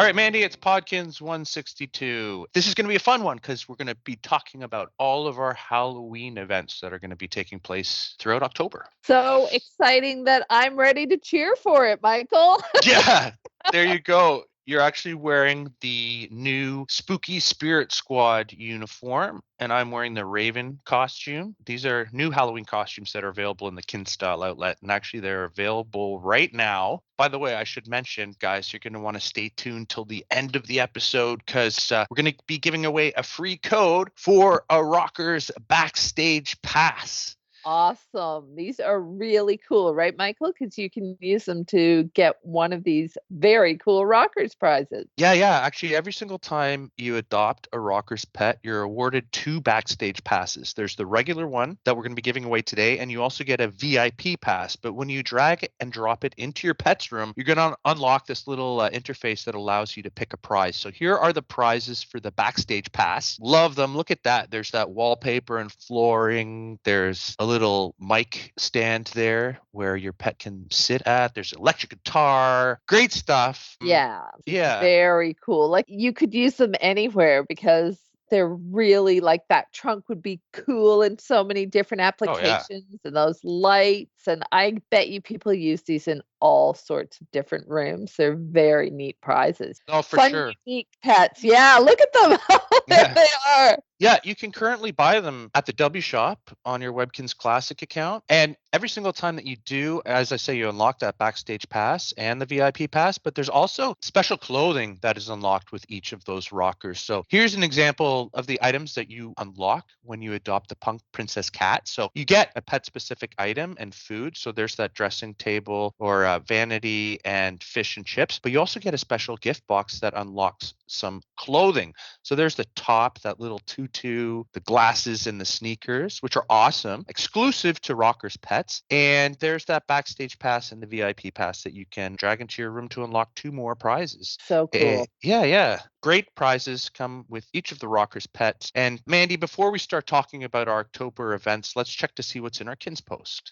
right, Mandy, it's Podkinz 162. This is going to be a fun one because we're going to be talking about all of our Halloween events that are going to be taking place throughout October. So exciting that I'm ready to cheer for it, Michael. Yeah, there you go. You're actually wearing the new Spooky Spirit Squad uniform, and I'm wearing the Raven costume. These are new Halloween costumes that are available in the KinzStyle outlet, and actually they're available right now. By the way, I should mention, guys, you're going to want to stay tuned till the end of the episode because we're going to be giving away a free code for a Rockerz Backstage Pass. Awesome. These are really cool, right, Michael? Because you can use them to get one of these very cool Rockerz prizes. Yeah. Actually, every single time you adopt a Rockerz pet, you're awarded 2 backstage passes. There's the regular one that we're going to be giving away today, and you also get a VIP pass. But when you drag and drop it into your pet's room, you're going to unlock this little interface that allows you to pick a prize. So here are the prizes for the backstage pass. Love them. Look at that. There's that wallpaper and flooring. There's a little mic stand there where your pet can sit at. There's an electric guitar. Great stuff. Yeah. Yeah. Very cool. Like you could use them anywhere because they're really like that trunk would be cool in so many different applications and those lights. And I bet you people use these in all sorts of different rooms. They're very neat prizes. Oh, for Fun, sure. Unique pets. Yeah, look at them. There they are. Yeah, you can currently buy them at the W Shop on your Webkinz Classic account. And every single time that you do, as I say, you unlock that backstage pass and the VIP pass, but there's also special clothing that is unlocked with each of those Rockerz. So here's an example of the items that you unlock when you adopt the Punk Princess cat. So you get a pet specific item and food. So there's that dressing table or vanity and fish and chips, but you also get a special gift box that unlocks some clothing. So there's the top, that little tutu, the glasses and the sneakers, which are awesome, exclusive to Rockerz pets. And there's that backstage pass and the VIP pass that you can drag into your room to unlock 2 more prizes. So cool. Yeah. Great prizes come with each of the Rockerz pets. And Mandy, before we start talking about our October events, let's check to see what's in our KinzPost.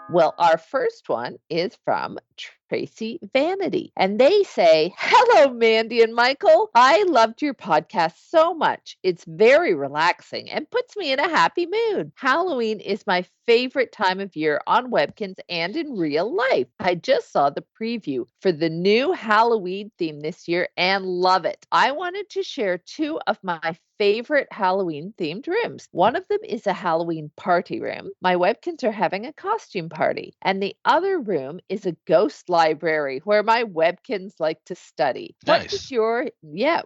Well, our first one is from Tracy Vanity. And they say, "Hello, Mandy and Michael. I loved your podcast so much. It's very relaxing and puts me in a happy mood. Halloween is my favorite time of year on Webkinz and in real life. I just saw the preview for the new Halloween theme this year and love it. I wanted to share 2 of my favorite Halloween themed rooms. One of them is a Halloween party room. My Webkinz are having a costume party. And the other room is a ghost library where my Webkinz like to study." Nice.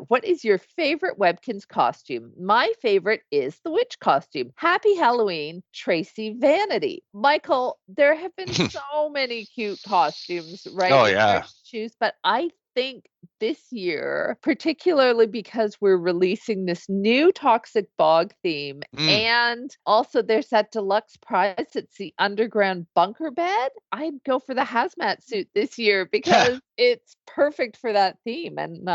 What is your favorite Webkinz costume? My favorite is the witch costume. Happy Halloween, Tracy Vanity. Michael, there have been so many cute costumes, right? Oh, yeah. Choose, but I think this year, particularly because we're releasing this new Toxic Bog theme, and also there's that deluxe prize, it's the underground bunker bed. I'd go for the hazmat suit this year because it's perfect for that theme. And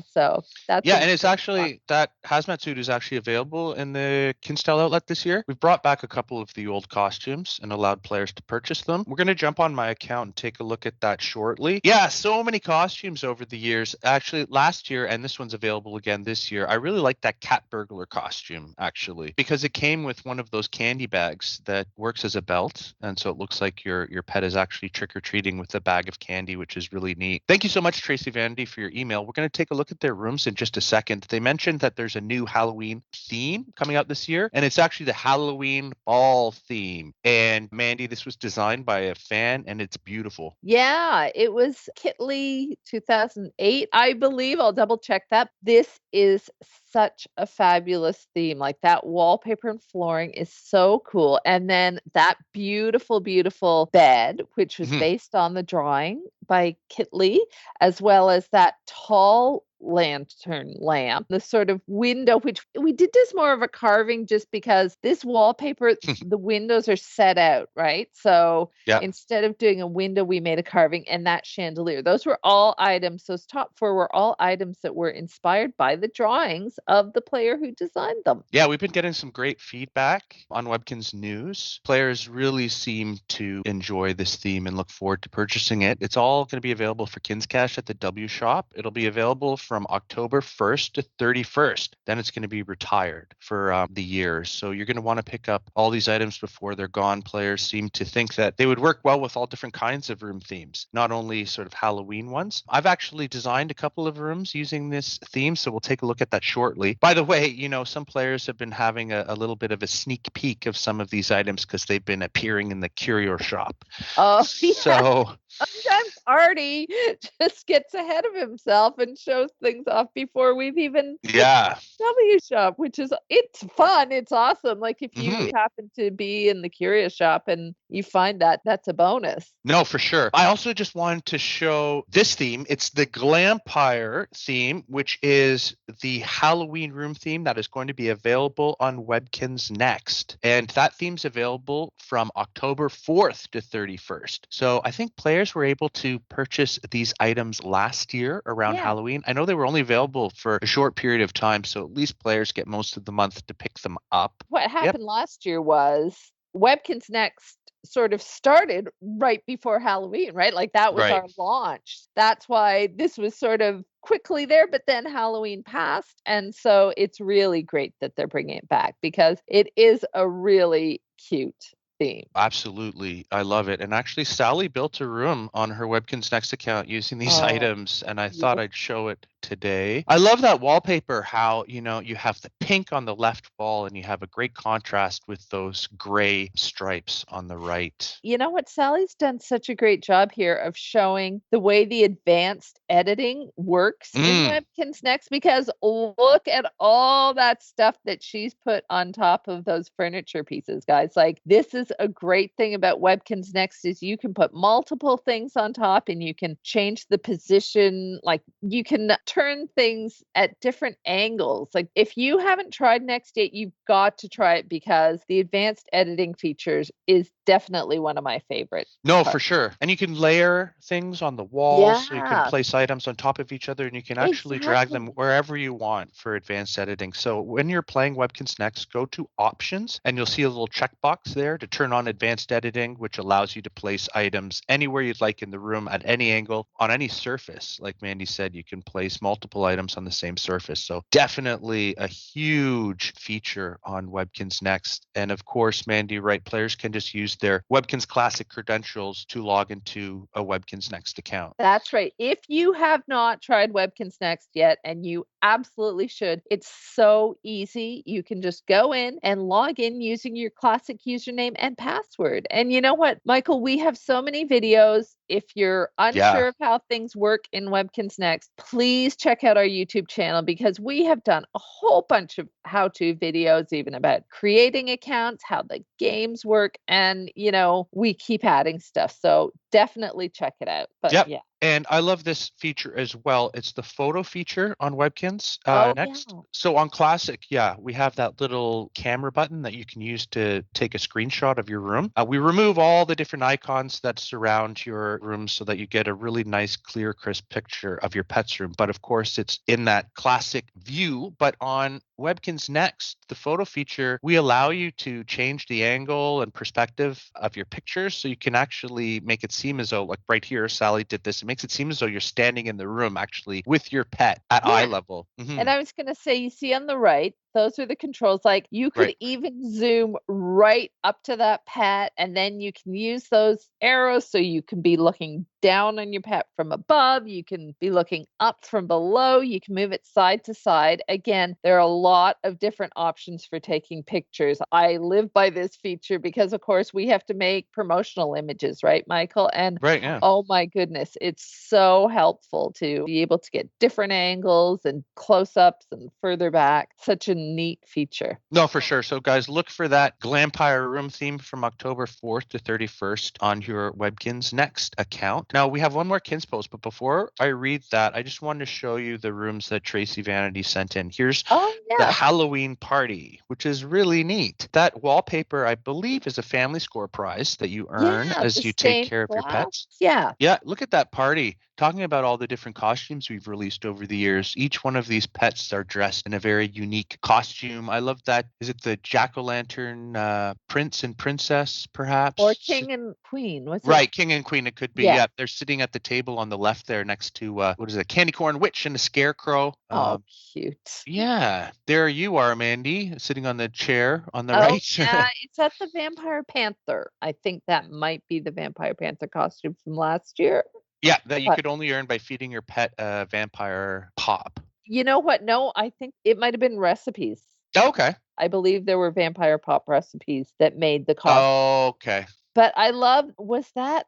so that's and it's actually that hazmat suit is actually available in the KinzStyle outlet this year. We've brought back a couple of the old costumes and allowed players to purchase them. We're going to jump on my account and take a look at that shortly. Yeah, so many costumes over the years. Actually, last year, and this one's available again this year, I really like that cat burglar costume, actually, because it came with one of those candy bags that works as a belt. And so it looks like your pet is actually trick-or-treating with a bag of candy, which is really neat. Thank you so much, Tracy Vanity, for your email. We're going to take a look at their rooms in just a second. They mentioned that there's a new Halloween theme coming out this year, and it's actually the Halloween ball theme. And Mandy, this was designed by a fan, and it's beautiful. Yeah, it was Kitley 2008, I believe. I'll double check that. This is such a fabulous theme. Like that wallpaper and flooring is so cool. And then that beautiful, beautiful bed, which was based on the drawing by Kitley, as well as that tall lantern lamp, the sort of window, which we did this more of a carving just because this wallpaper, the windows are set out, right? So Yeah. instead of doing a window, we made a carving, and that chandelier. Those were all items. Those top four were all items that were inspired by the drawings of the player who designed them. Yeah, we've been getting some great feedback on Webkinz News. Players really seem to enjoy this theme and look forward to purchasing it. It's all going to be available for KinzCash at the W Shop. It'll be available from October 1st to 31st. Then it's going to be retired for the year. So you're going to want to pick up all these items before they're gone. Players seem to think that they would work well with all different kinds of room themes, not only sort of Halloween ones. I've actually designed a couple of rooms using this theme, so we'll take a look at that shortly. By the way, some players have been having a little bit of a sneak peek of some of these items because they've been appearing in the curio shop. Oh, yeah. So sometimes Artie just gets ahead of himself and shows things off before we've even yeah. W shop, which is, it's fun. It's awesome. Like if you happen to be in the curio shop and you find that, that's a bonus. No, for sure. I also just wanted to show this theme. It's the glampire theme, which is the Halloween room theme that is going to be available on Webkinz next. And that theme's available from October 4th to 31st. So I think players were able to purchase these items last year around Halloween. I know they were only available for a short period of time, so at least players get most of the month to pick them up. What happened last year was Webkinz Next sort of started right before Halloween, right? Like that was our launch. That's why this was sort of quickly there, but then Halloween passed. And so it's really great that they're bringing it back because it is a really cute theme. Absolutely. I love it. And actually, Sally built a room on her Webkinz Next account using these items, and I thought I'd show it today. I love that wallpaper, how, you have the pink on the left wall and you have a great contrast with those gray stripes on the right. You know what? Sally's done such a great job here of showing the way the advanced editing works in Webkinz Next, because look at all that stuff that she's put on top of those furniture pieces, guys. Like, this is a great thing about Webkinz Next is you can put multiple things on top and you can change the position. Like, you can turn things at different angles. Like, if you haven't tried Next yet, you've got to try it because the advanced editing features is definitely one of my favorites. No, for sure. And you can layer things on the walls, so you can place items on top of each other, and you can actually drag them wherever you want for advanced editing. So when you're playing Webkinz Next, go to Options, and you'll see a little checkbox there to turn on advanced editing, which allows you to place items anywhere you'd like in the room at any angle on any surface. Like Mandy said, you can place multiple items on the same surface. So definitely a huge feature on Webkinz Next. And of course, Mandy, right, players can just use their Webkinz Classic credentials to log into a Webkinz Next account. That's right. If you have not tried Webkinz Next yet, and you absolutely should, it's so easy. You can just go in and log in using your classic username and password. And you know what, Michael, we have so many videos. If you're unsure of how things work in Webkinz Next, please check out our YouTube channel because we have done a whole bunch of how-to videos, even about creating accounts, how the games work, and we keep adding stuff. So definitely check it out. But yeah. And I love this feature as well. It's the photo feature on Webkinz Next. So on Classic, we have that little camera button that you can use to take a screenshot of your room. We remove all the different icons that surround your room so that you get a really nice, clear, crisp picture of your pet's room. But of course, it's in that classic view. But on Webkinz Next, the photo feature, we allow you to change the angle and perspective of your pictures so you can actually make it seem as though, like right here, Sally did this. It makes it seem as though you're standing in the room actually with your pet at eye level. And I was going to say, you see on the right, those are the controls. Like, you could even zoom right up to that pet, and then you can use those arrows so you can be looking down on your pet from above. You can be looking up from below. You can move it side to side. Again, there are a lot of different options for taking pictures. I live by this feature because, of course, we have to make promotional images, right, Michael? And oh my goodness, it's so helpful to be able to get different angles and close-ups and further back. Such a neat feature. No, for sure. So, guys, look for that glampire room theme from October 4th to 31st on your Webkinz Next account. Now, we have one more KinzPost, but before I read that, I just wanted to show you the rooms that Tracy Vanity sent in. Here's Oh, the yeah. Halloween party, which is really neat. That wallpaper, I believe, is a family score prize that you earn Yeah, as the you take stained care of your glass. pets. Yeah. Yeah, look at that party. Talking about all the different costumes we've released over the years, each one of these pets are dressed in a very unique costume. I love that. Is it the jack-o'-lantern prince and princess, perhaps? Or king and queen, was it? Right, king and queen. It could be. Yeah. Yeah, they're sitting at the table on the left there next to what is it? Candy corn witch and a scarecrow. Oh, cute. Yeah, there you are, Mandy, sitting on the chair on the Oh, right. yeah, it's at the Vampire Panther. I think that might be the Vampire Panther costume from last year. Yeah, that you But could only earn by feeding your pet a vampire pop. you know what? No, I think it might have been recipes. Okay. I believe there were vampire pop recipes that made the costume. Okay. But I love, was that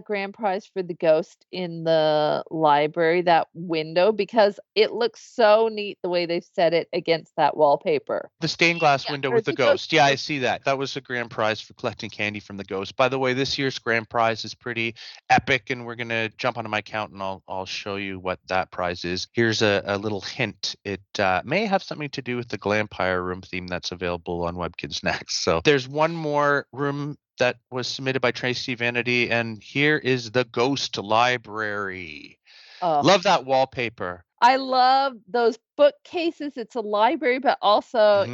grand prize for the ghost in the library, that window? Because it looks so neat the way they set it against that wallpaper. The stained glass Yeah, window or with the the ghost ghost. Yeah, I window. see that. That was a grand prize for collecting candy from the ghost. By the way, this year's grand prize is pretty epic, and we're gonna jump onto my account and I'll show you what that prize is. Here's a little hint. It may have something to do with the glampire room theme that's available on Webkinz Next. So there's one more room that was submitted by Tracy Vanity, and here is the Ghost Library. Oh, Love that wallpaper. I love those bookcases. It's a library, but also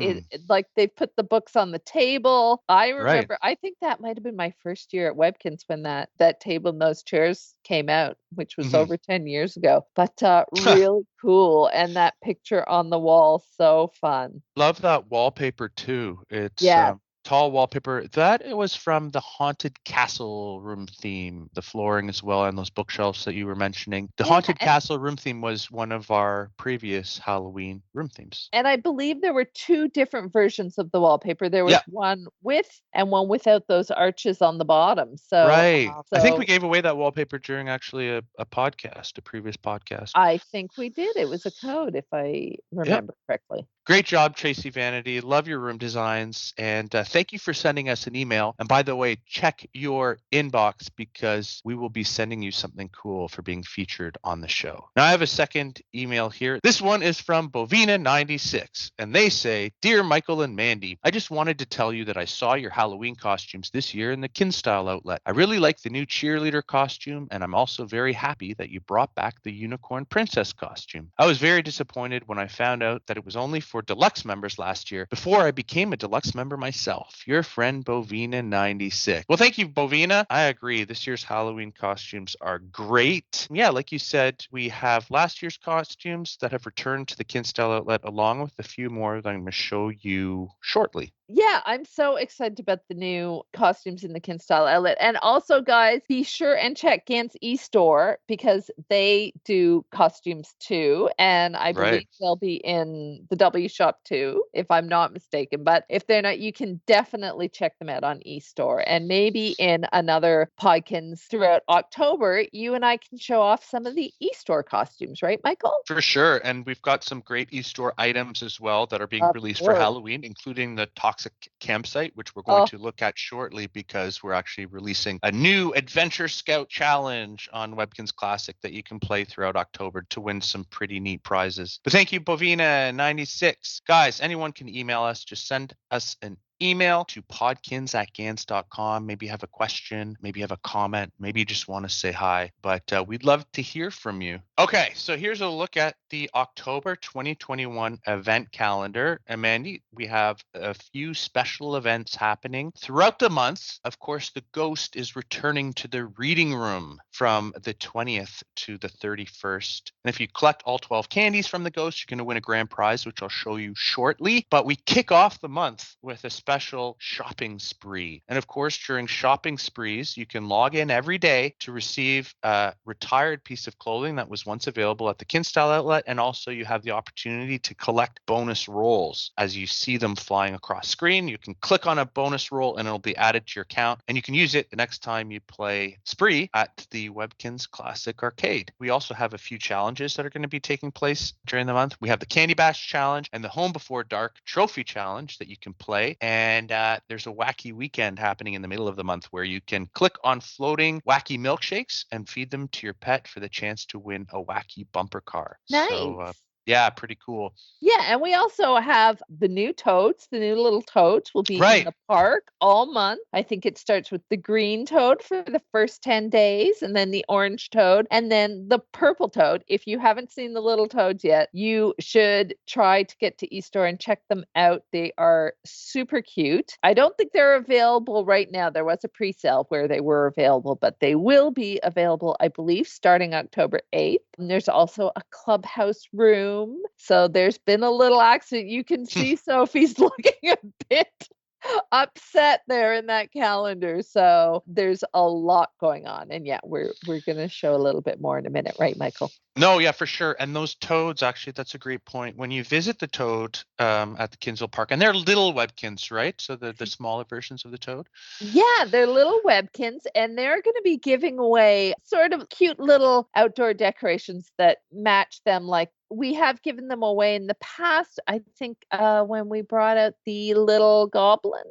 like they put the books on the table. I Right. remember, I think that might have been my first year at Webkinz when that table and those chairs came out, which was over 10 years ago. But really cool. And that picture on the wall, so fun. Love that wallpaper too. It's Yeah. tall wallpaper. That it was from the Haunted Castle room theme, the flooring as well, and those bookshelves that you were mentioning. The Yeah, Haunted Castle room theme was one of our previous Halloween room themes. And I believe there were 2 different versions of the wallpaper. There was Yeah. one with and one without those arches on the bottom. So, Right. I think we so gave away that wallpaper during actually a podcast, a previous podcast. I think we did. It was a code, if I remember correctly. Great job, Tracy Vanity. Love your room designs. And thank you for sending us an email. And by the way, check your inbox because we will be sending you something cool for being featured on the show. Now, I have a second email here. This one is from Bovina96. And they say, Dear Michael and Mandy, I just wanted to tell you that I saw your Halloween costumes this year in the KinzStyle outlet. I really like the new cheerleader costume. And I'm also very happy that you brought back the unicorn princess costume. I was very disappointed when I found out that it was only for deluxe members last year before I became a deluxe member myself. Your friend Bovina96. Well, thank you, Bovina. I agree. This year's Halloween costumes are great. Yeah, like you said, we have last year's costumes that have returned to the KinzStyle outlet along with a few more that I'm going to show you shortly. Yeah, I'm so excited about the new costumes in the KinzStyle outlet. And also, guys, be sure and check Gant's e-store because they do costumes too. And I believe they'll be in the W shop too, if I'm not mistaken. But if they're not, you can definitely check them out on e-store. And maybe in another Podkinz throughout October, you and I can show off some of the e-store costumes, right, Michael? For sure. And we've got some great e-store items as well that are being released for Halloween, including the Toxic Campsite, which we're going to look at shortly because we're actually releasing a new Adventure Scout challenge on Webkinz Classic that you can play throughout October to win some pretty neat prizes. But thank you, Bovina96. Guys, anyone can email us. Just send us an email to podkinz@gans.com. Maybe you have a question, maybe you have a comment, maybe you just want to say hi, but we'd love to hear from you. Okay, so here's a look at the October 2021 event calendar. And Mandy, we have a few special events happening throughout the month. Of course, the Ghost is returning to the reading room from the 20th to the 31st. And if you collect all 12 candies from the Ghost, you're going to win a grand prize, which I'll show you shortly. But we kick off the month with a special shopping spree. And of course, during shopping sprees, you can log in every day to receive a retired piece of clothing that was once available at the KinzStyle outlet. And also you have the opportunity to collect bonus rolls. As you see them flying across screen, you can click on a bonus roll and it'll be added to your account. And you can use it the next time you play Spree at the Webkinz Classic Arcade. We also have a few challenges that are going to be taking place during the month. We have the Candy Bash Challenge and the Home Before Dark Trophy Challenge that you can play. And there's a wacky weekend happening in the middle of the month where you can click on floating wacky milkshakes and feed them to your pet for the chance to win a wacky bumper car. Nice. So, yeah, pretty cool. Yeah, and we also have the new toads. The new little toads will be in the park all month. I think it starts with the green toad for the first 10 days, and then the orange toad, and then the purple toad. If you haven't seen the little toads yet, you should try to get to eStore and check them out. They are super cute. I don't think they're available right now. There was a pre-sale where they were available, but they will be available, I believe, starting October 8th. And there's also a clubhouse room. So there's been a little accident. You can see Sophie's looking a bit upset there in that calendar. So there's a lot going on. And yeah, we're going to show a little bit more in a minute, right, Michael? No, yeah, for sure. And those toads, actually, that's a great point. When you visit the toad at the Kinsville Park, and they're little Webkinz, right? So the smaller versions of the toad? Yeah, they're little Webkinz, and they're going to be giving away sort of cute little outdoor decorations that match them. Like we have given them away in the past, I think, when we brought out the little goblins.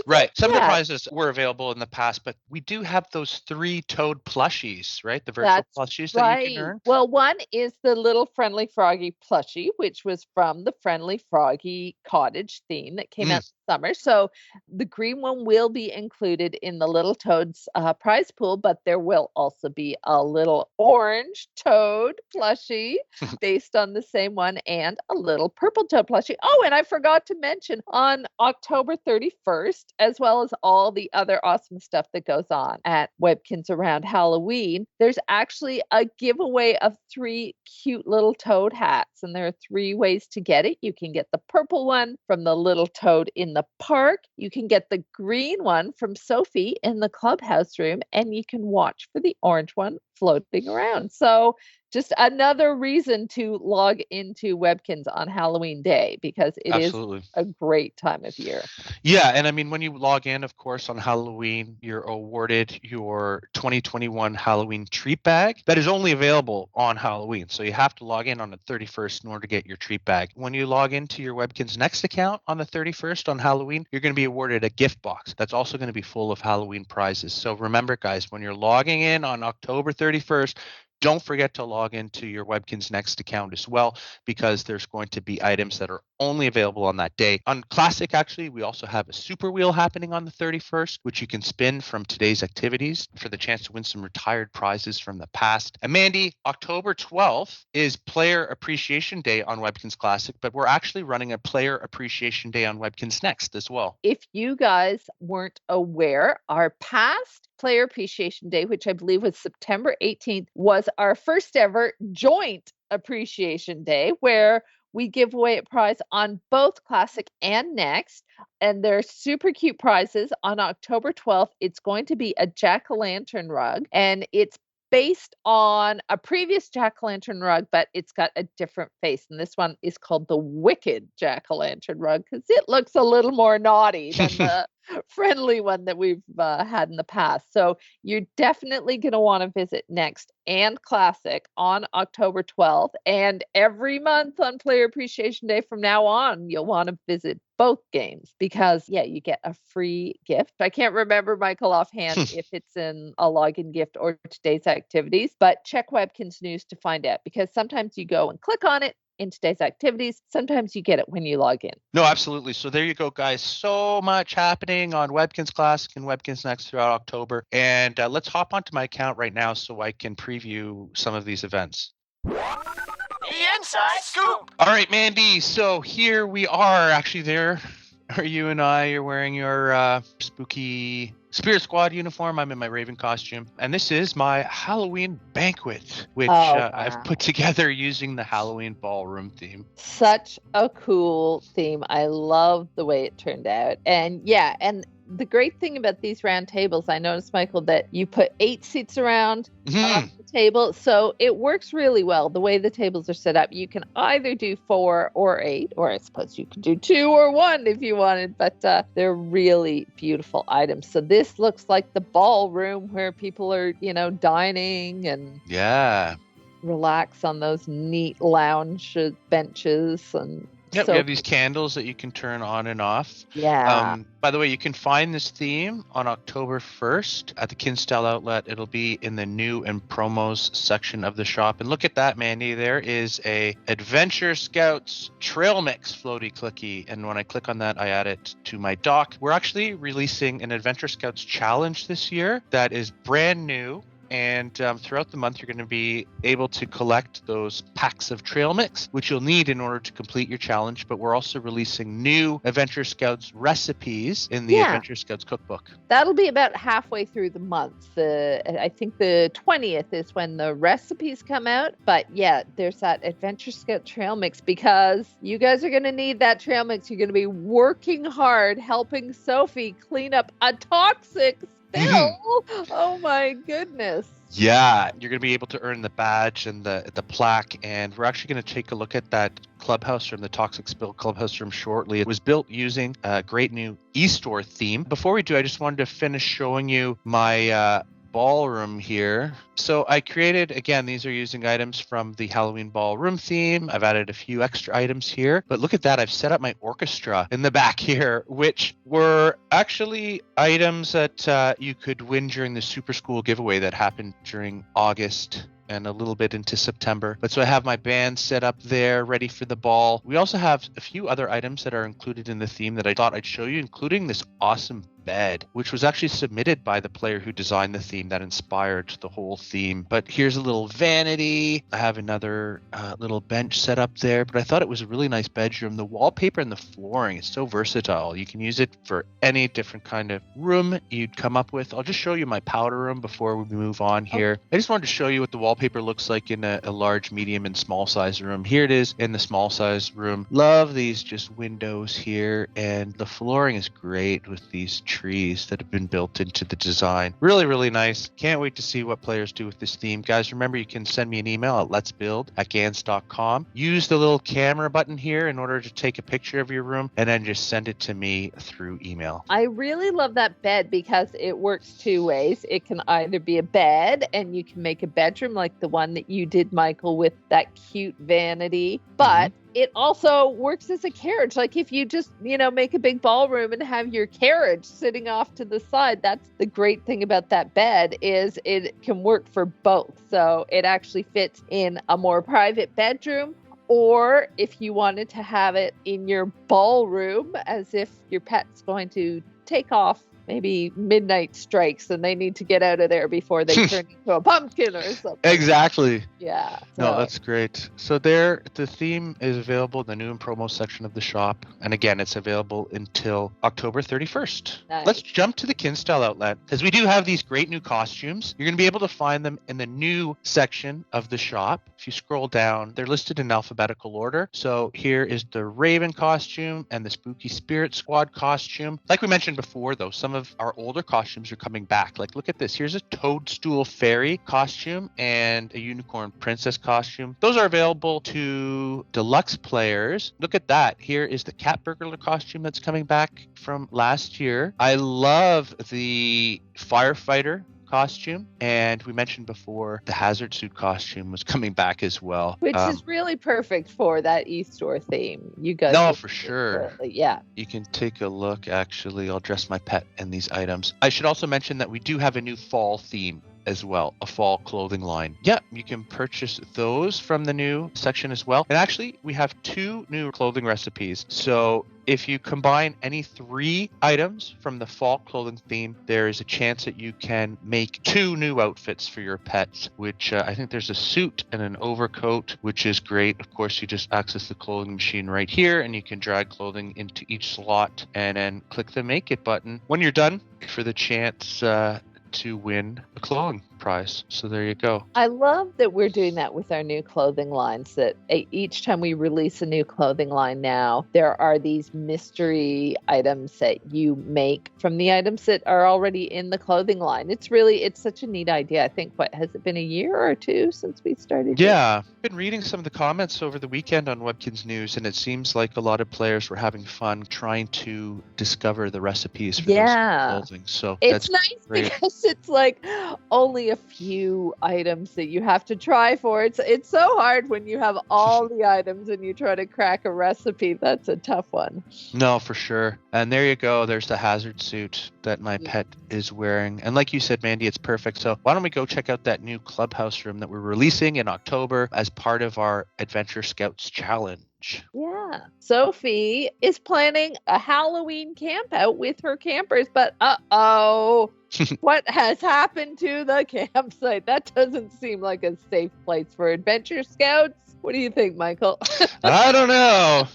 Right. Some of the prizes were available in the past, but we do have those 3 toad plushies, right? The virtual plushies that you can earn. Well, one is the little Friendly Froggy plushie, which was from the Friendly Froggy cottage theme that came out this summer. So the green one will be included in the little toads prize pool, but there will also be a little orange toad plushie based on the same one, and a little purple toad plushie. Oh, and I forgot to mention on October 31st, as well as all the other awesome stuff that goes on at Webkinz around Halloween, there's actually a giveaway of 3 cute little toad hats, and there are 3 ways to get it. You can get the purple one from the little toad in the park, you can get the green one from Sophie in the clubhouse room, and you can watch for the orange one floating around. So just another reason to log into Webkinz on Halloween Day, because it is a great time of year. Yeah, and I mean, when you log in, of course, on Halloween, you're awarded your 2021 Halloween treat bag that is only available on Halloween. So you have to log in on the 31st in order to get your treat bag. When you log into your Webkinz Next account on the 31st on Halloween, you're going to be awarded a gift box that's also going to be full of Halloween prizes. So remember, guys, when you're logging in on October 31st, don't forget to log into your Webkinz Next account as well, because there's going to be items that are only available on that day. On Classic, actually, we also have a super wheel happening on the 31st, which you can spin from today's activities for the chance to win some retired prizes from the past. And Mandy, October 12th is Player Appreciation Day on Webkinz Classic, but we're actually running a Player Appreciation Day on Webkinz Next as well. If you guys weren't aware, our past Player Appreciation Day, which I believe was September 18th, was our first ever joint Appreciation Day, where we give away a prize on both Classic and Next. And they're super cute prizes. On October 12th, it's going to be a jack-o'-lantern rug, and it's based on a previous jack-o'-lantern rug, but it's got a different face. And this one is called the Wicked Jack-o'-lantern rug, because it looks a little more naughty than the friendly one that we've had in the past. So you're definitely going to want to visit Next and Classic on October 12th. And every month on Player Appreciation Day from now on, you'll want to visit both games, because you get a free gift. I can't remember, Michael, offhand if it's in a login gift or today's activities, but check Webkinz News to find out, because sometimes you go and click on it in today's activities. Sometimes you get it when you log in. No, absolutely. So there you go, guys. So much happening on Webkinz Classic and Webkinz Next throughout October. And let's hop onto my account right now so I can preview some of these events. The Inside Scoop. All right, Mandy. So here we are. Actually, there are you and I are wearing your spooky Spirit Squad uniform. I'm in my Raven costume. And this is my Halloween banquet, which I've put together using the Halloween ballroom theme. Such a cool theme. I love the way it turned out. And yeah, and the great thing about these round tables, I noticed, Michael, that you put 8 seats around on the table. So it works really well. The way the tables are set up, you can either do 4 or 8, or I suppose you could do 2 or 1 if you wanted, but they're really beautiful items. So this looks like the ballroom where people are, dining and relax on those neat lounge benches. And yep, we have these candles that you can turn on and off. Yeah. By the way, you can find this theme on October 1st at the Kinz Style Outlet. It'll be in the new and promos section of the shop. And look at that, Mandy. There is a Adventure Scouts Trail Mix floaty clicky. And when I click on that, I add it to my dock. We're actually releasing an Adventure Scouts challenge this year that is brand new. And throughout the month, you're going to be able to collect those packs of trail mix, which you'll need in order to complete your challenge. But we're also releasing new Adventure Scouts recipes in the Adventure Scouts cookbook. That'll be about halfway through the month. I think the 20th is when the recipes come out. But yeah, there's that Adventure Scout trail mix because you guys are going to need that trail mix. You're going to be working hard helping Sophie clean up a toxic spill. Oh my goodness. Yeah, you're going to be able to earn the badge and the plaque, and we're actually going to take a look at that clubhouse room, the Toxic Spill clubhouse room, shortly. It was built using a great new e-store theme. Before we do, I just wanted to finish showing you my ballroom here. So I created, again, these are using items from the Halloween ballroom theme. I've added a few extra items here, but look at that. I've set up my orchestra in the back here, which were actually items that you could win during the Super School giveaway that happened during August and a little bit into September. But so I have my band set up there ready for the ball. We also have a few other items that are included in the theme that I thought I'd show you, including this awesome bed, which was actually submitted by the player who designed the theme that inspired the whole theme. But here's a little vanity. I have another little bench set up there, but I thought it was a really nice bedroom. The wallpaper and the flooring is so versatile. You can use it for any different kind of room you'd come up with. I'll just show you my powder room before we move on here. I just wanted to show you what the wallpaper looks like in a large, medium, and small size room. Here it is in the small size room. Love these just windows here, and the flooring is great with these trees that have been built into the design. Really, really nice. Can't wait to see what players do with this theme. Guys, remember you can send me an email at letsbuild@gans.com. Use the little camera button here in order to take a picture of your room and then just send it to me through email. I really love that bed because it works 2 ways. It can either be a bed and you can make a bedroom like the one that you did, Michael, with that cute vanity, but it also works as a carriage. Like if you just, make a big ballroom and have your carriage sitting off to the side, that's the great thing about that bed is it can work for both. So it actually fits in a more private bedroom, or if you wanted to have it in your ballroom as if your pet's going to take off, maybe midnight strikes and they need to get out of there before they turn into a pumpkin or something. Exactly. Yeah. No, that's great. So there, the theme is available in the new and promo section of the shop. And again, it's available until October 31st. Nice. Let's jump to the Kinz Style Outlet because we do have these great new costumes. You're going to be able to find them in the new section of the shop. If you scroll down, they're listed in alphabetical order. So here is the Raven costume and the Spooky Spirit Squad costume. Like we mentioned before, though, some of our older costumes are coming back. Like, look at this. Here's a Toadstool Fairy costume and a Unicorn Princess costume. Those are available to deluxe players. Look at that. Here is the Cat Burglar costume that's coming back from last year. I love the Firefighter costume, and we mentioned before the hazard suit costume was coming back as well, which is really perfect for that e-store theme. You guys, no, for sure. Yeah, you can take a look. Actually, I'll dress my pet in these items. I should also mention that we do have a new fall theme as well, a fall clothing line. Yeah, you can purchase those from the new section as well. And actually, we have 2 new clothing recipes. So if you combine any 3 items from the fall clothing theme, there is a chance that you can make 2 new outfits for your pets, which I think there's a suit and an overcoat, which is great. Of course, you just access the clothing machine right here, and you can drag clothing into each slot and then click the Make It button when you're done for the chance to win a clothing prize. So there you go. I love that we're doing that with our new clothing lines, that each time we release a new clothing line now, there are these mystery items that you make from the items that are already in the clothing line. It's such a neat idea. I think, has it been a year or 2 since we started? Yeah, I've been reading some of the comments over the weekend on Webkinz News, and it seems like a lot of players were having fun trying to discover the recipes for those clothing. So it's nice great. Because it's like only a few items that you have to try for. It's so hard when you have all the items and you try to crack a recipe. That's a tough one. No, for sure. And there you go. There's the hazard suit that my pet is wearing. And like you said, Mandy, it's perfect. So why don't we go check out that new clubhouse room that we're releasing in October as part of our Adventure Scouts Challenge. Yeah. Sophie is planning a Halloween camp out with her campers, but what has happened to the campsite? That doesn't seem like a safe place for Adventure Scouts. What do you think, Michael? I don't know.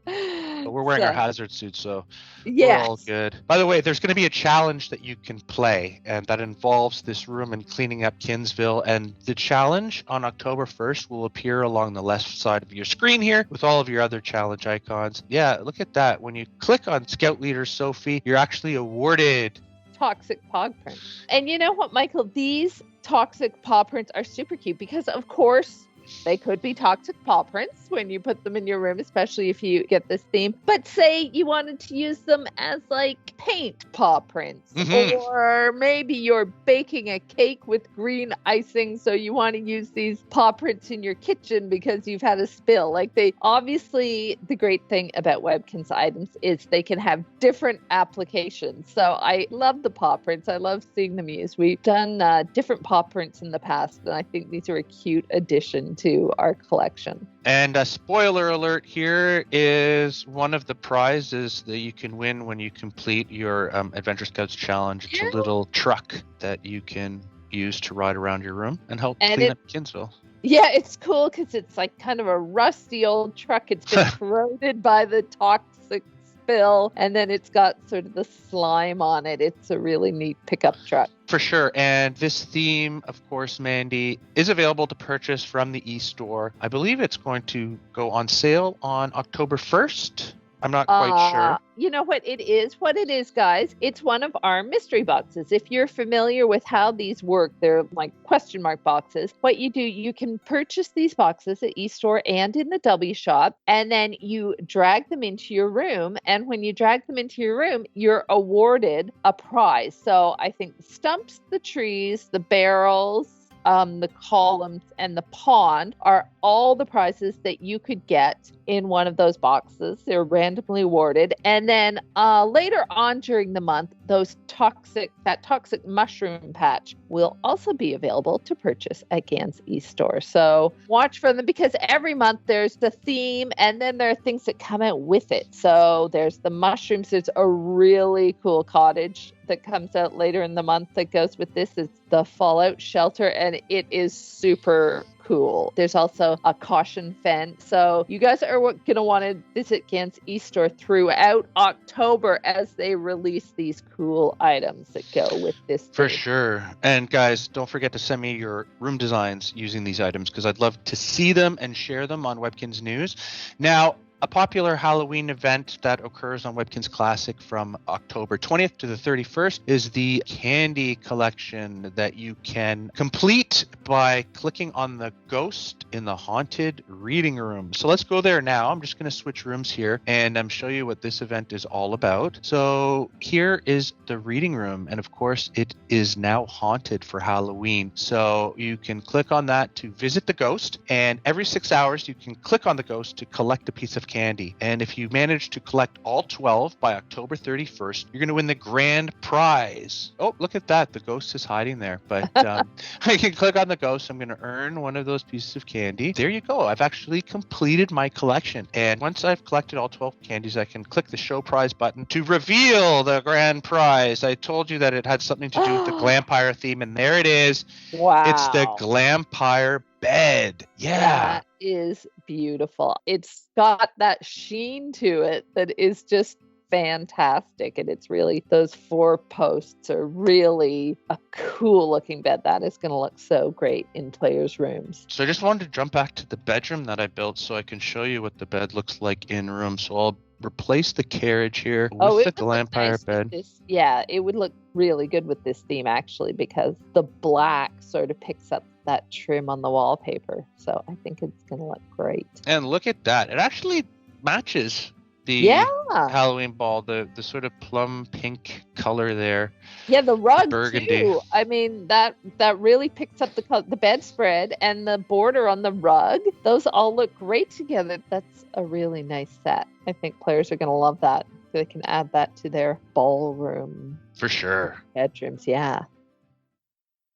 But we're wearing our hazard suits, so we're all good. By the way, there's going to be a challenge that you can play, and that involves this room and cleaning up Kinsville. And the challenge on October 1st will appear along the left side of your screen here with all of your other challenge icons. Yeah, look at that. When you click on Scout Leader Sophie, you're actually awarded toxic paw prints. And you know what, Michael? These toxic paw prints are super cute because, of course, they could be toxic paw prints when you put them in your room, especially if you get this theme. But say you wanted to use them as like paint paw prints, or maybe you're baking a cake with green icing, so you want to use these paw prints in your kitchen because you've had a spill. Like, they obviously, the great thing about Webkinz items is they can have different applications. So I love the paw prints. I love seeing them used. We've done different paw prints in the past, and I think these are a cute addition to our collection. And a spoiler alert, here is one of the prizes that you can win when you complete your Adventure Scouts Challenge. It's a little truck that you can use to ride around your room and help clean up Kinsville. Yeah, it's cool because it's like kind of a rusty old truck. It's been corroded by the toxic spill, and then it's got sort of the slime on it. It's a really neat pickup truck. For sure. And this theme, of course, Mandy, is available to purchase from the e-store. I believe it's going to go on sale on October 1st. I'm not quite sure. You know what it is? What it is, guys, it's one of our mystery boxes. If you're familiar with how these work, they're like question mark boxes. What you do, you can purchase these boxes at eStore and in the W Shop, and then you drag them into your room. And when you drag them into your room, you're awarded a prize. So I think the stumps, the trees, the barrels, the columns, and the pond are all the prizes that you could get in one of those boxes. They're randomly awarded. And then later on during the month, that toxic mushroom patch will also be available to purchase at Gans eStore. So watch for them, because every month there's the theme, and then there are things that come out with it. So there's the mushrooms. There's a really cool cottage that comes out later in the month that goes with this. Is the Fallout Shelter, and it is super cool. There's also a caution fence. So you guys are going to want to visit Gans eStore throughout October as they release these cool items that go with this. For sure. And guys, don't forget to send me your room designs using these items, because I'd love to see them and share them on Webkinz News. Now, a popular Halloween event that occurs on Webkinz Classic from October 20th to the 31st is the candy collection that you can complete by clicking on the ghost in the haunted reading room. So let's go there now. I'm just going to switch rooms here and show you what this event is all about. So here is the reading room, and of course it is now haunted for Halloween. So you can click on that to visit the ghost, and every 6 hours you can click on the ghost to collect a piece of candy. And if you manage to collect all 12 by October 31st, you're going to win the grand prize. Oh, look at that. The ghost is hiding there. But I can click on the ghost. I'm going to earn one of those pieces of candy. There you go. I've actually completed my collection. And once I've collected all 12 candies, I can click the show prize button to reveal the grand prize. I told you that it had something to do with the glampire theme, and there it is. Wow. It's the glampire bed. Yeah. That is beautiful. It's got that sheen to it that is just fantastic. And it's really, those 4 posts are really a cool looking bed. That is going to look so great in players' rooms. So I just wanted to jump back to the bedroom that I built so I can show you what the bed looks like in room. So I'll replace the carriage here with the glampire bed. Yeah, it would look really good with this theme actually, because the black sort of picks up that trim on the wallpaper. So I think it's going to look great. And look at that. It actually matches the Halloween ball, the sort of plum pink color there. Yeah, the rug burgundy too. I mean, that really picks up the bedspread and the border on the rug. Those all look great together. That's a really nice set. I think players are going to love that. They can add that to their ballroom. For sure. Bedrooms, yeah.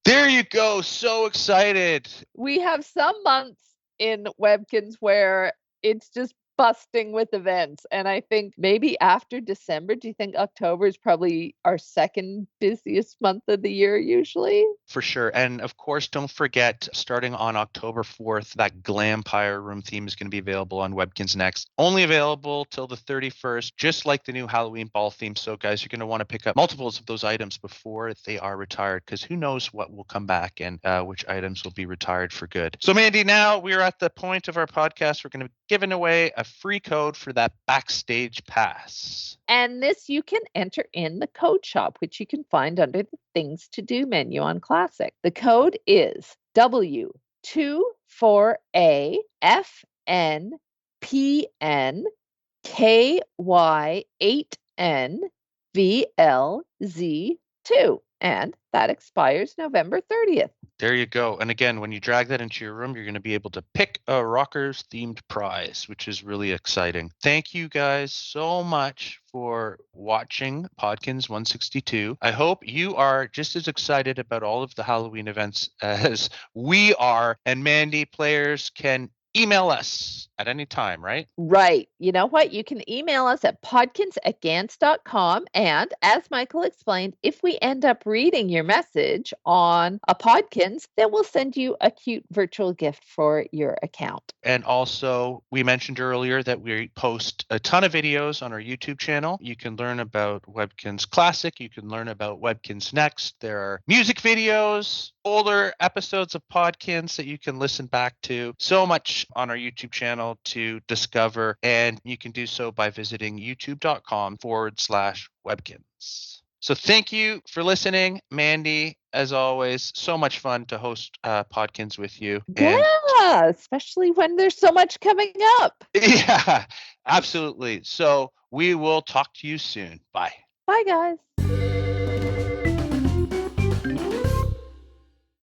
There you go. So excited. We have some months in Webkinz where it's just busting with events. And I think maybe after December, do you think October is probably our second busiest month of the year usually? For sure. And of course, don't forget, starting on October 4th, that glampire room theme is going to be available on Webkinz Next. Only available till the 31st, just like the new Halloween ball theme. So guys, you're going to want to pick up multiples of those items before they are retired, because who knows what will come back and which items will be retired for good. So Mandy, now we're at the point of our podcast. We're going to be giving away a free code for that Backstage Pass. And this you can enter in the code shop, which you can find under the Things to Do menu on Classic. The code is W24AFNPNKY8NVLZ2. And that expires November 30th. There you go. And again, when you drag that into your room, you're going to be able to pick a Rockerz themed prize, which is really exciting. Thank you guys so much for watching Podkinz 162. I hope you are just as excited about all of the Halloween events as we are. And Mandy, players can email us at any time, right? Right. You know what? You can email us at podkinz@gans.com. And as Michael explained, if we end up reading your message on a Podkinz, then we'll send you a cute virtual gift for your account. And also, we mentioned earlier that we post a ton of videos on our YouTube channel. You can learn about Webkinz Classic. You can learn about Webkinz Next. There are music videos, older episodes of Podkinz that you can listen back to. So much on our YouTube channel to discover, and you can do so by visiting youtube.com/Webkinz. So thank you for listening, Mandy. As always, so much fun to host Podkinz with you. Yeah, especially when there's so much coming up. Yeah, absolutely. So we will talk to you soon. Bye. Bye, guys.